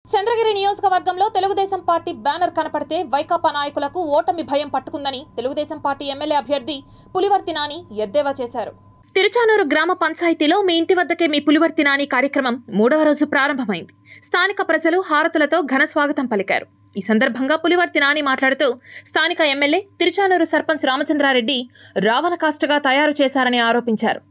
చంద్రగిరి నియోజకవర్గంలో Telugu Desam party banner కనపడితే వైకాపా నాయకులకు ఓటమి భయం పట్టుకుందని తెలుగుదేశం పార్టీ ఎమ్మెల్యే అభ్యర్థి పులివర్తి నాని ఎద్దేవా చేశారు. తిరుచానూరు గ్రామ పంచాయతీలో మీ ఇంటి వద్దకే మీ పులివర్తి నాని కార్యక్రమం 3వ రోజు ప్రారంభమైంది. స్థానిక ప్రజలు హారతులతో ఘన స్వాగతం పలికారు. ఈ సందర్భంగా పులివర్తి నాని మాట్లాడుతూ స్థానిక ఎమ్మెల్యే తిరుచానూరు సర్పంచ్ రామచంద్రారెడ్డి రావణ కాష్టగా తయారు చేశారని ఆరోపించారు.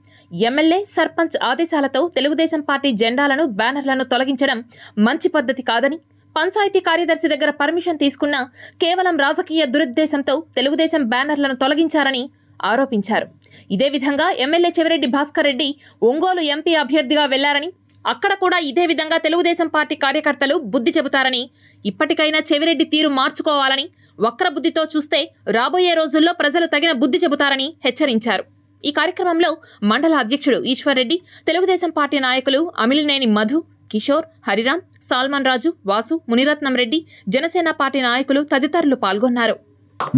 ఎమ్మెల్యే సర్పంచ్ ఆదేశాలతో తెలుగుదేశం పార్టీ జెండాలను బ్యానర్లను తొలగించడం మంచి పద్ధతి కాదని, పంచాయతీ కార్యదర్శి దగ్గర పర్మిషన్ తీసుకున్నా కేవలం రాజకీయ దురుద్దేశంతో తెలుగుదేశం బ్యానర్లను తొలగించారని ఆరోపించారు. ఇదే విధంగా ఎమ్మెల్యే చెవిరెడ్డి భాస్కర్ రెడ్డి ఒంగోలు ఎంపీ అభ్యర్థిగా వెళ్లారని, అక్కడ కూడా ఇదే విధంగా తెలుగుదేశం పార్టీ కార్యకర్తలు బుద్ధి చెబుతారని, ఇప్పటికైనా చెవిరెడ్డి తీరు మార్చుకోవాలని, వక్ర బుద్ధితో చూస్తే రాబోయే రోజుల్లో ప్రజలు తగిన బుద్ధి చెబుతారని హెచ్చరించారు. ఈ కార్యక్రమంలో మండల అధ్యక్షుడు ఈశ్వర్రెడ్డి, తెలుగుదేశం పార్టీ నాయకులు అమిలినేని మధు, కిషోర్, హరిరామ్, సాల్మన్ రాజు, వాసు, మునిరత్నం రెడ్డి, జనసేన పార్టీ నాయకులు తదితరులు పాల్గొన్నారు.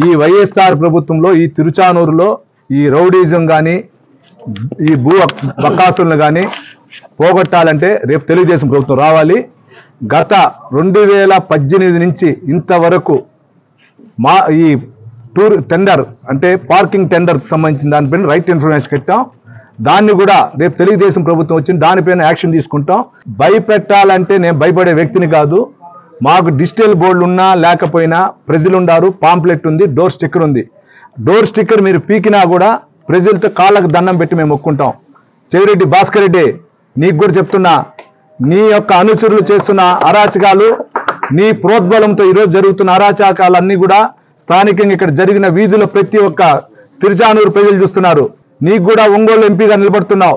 ఈ వైఎస్ఆర్ ప్రభుత్వంలో ఈ తిరుచానూరులో ఈ రౌడీజం కానీ ఈ భూ బకాసులను కానీ పోగొట్టాలంటే రేపు తెలుగుదేశం ప్రభుత్వం రావాలి. గత 2018 నుంచి ఇంతవరకు ఈ టూర్ టెండర్ అంటే పార్కింగ్ టెండర్కి సంబంధించిన దానిపైన రైట్ ఇన్ఫర్మేషన్ పెట్టాం. దాన్ని కూడా రేపు తెలుగుదేశం ప్రభుత్వం వచ్చింది, దానిపైన యాక్షన్ తీసుకుంటాం. భయపెట్టాలంటే నేను భయపడే వ్యక్తిని కాదు. మాకు డిజిటల్ బోర్డులు ఉన్నా లేకపోయినా ప్రజలు ఉన్నారు, పాంప్లెట్ ఉంది, డోర్ స్టిక్కర్ ఉంది. డోర్ స్టిక్కర్ మీరు పీకినా కూడా ప్రజలతో కాళ్ళకు దండం పెట్టి మేము మొక్కుంటాం. చెవిరెడ్డి భాస్కర్ రెడ్డి, నీకు కూడా చెప్తున్నా, నీ యొక్క అనుచరులు చేస్తున్న అరాచకాలు, నీ ప్రోద్బలంతో ఈరోజు జరుగుతున్న అరాచకాలన్నీ కూడా స్థానికంగా ఇక్కడ జరిగిన వీధుల ప్రతి ఒక్క తిరుచానూరు ప్రజలు చూస్తున్నారు. నీకు కూడా ఒంగోలు ఎంపీగా నిలబడుతున్నావు.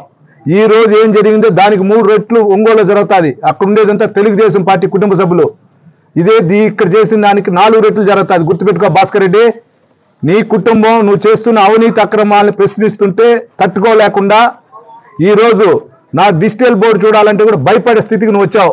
ఈ రోజు ఏం జరిగిందో దానికి 3 రెట్లు ఒంగోలు జరుగుతుంది. అక్కడ ఉండేదంతా తెలుగుదేశం పార్టీ కుటుంబ సభ్యులు. ఇదే ఇక్కడ చేసిన దానికి 4 రెట్లు జరుగుతుంది. గుర్తుపెట్టుకో భాస్కర్ రెడ్డి, నీ కుటుంబం నువ్వు చేస్తున్న అవినీతి అక్రమాలను ప్రశ్నిస్తుంటే తట్టుకోలేకుండా ఈరోజు నా డిజిటల్ బోర్డు చూడాలంటే కూడా భయపడే స్థితికి నువ్వు వచ్చావు.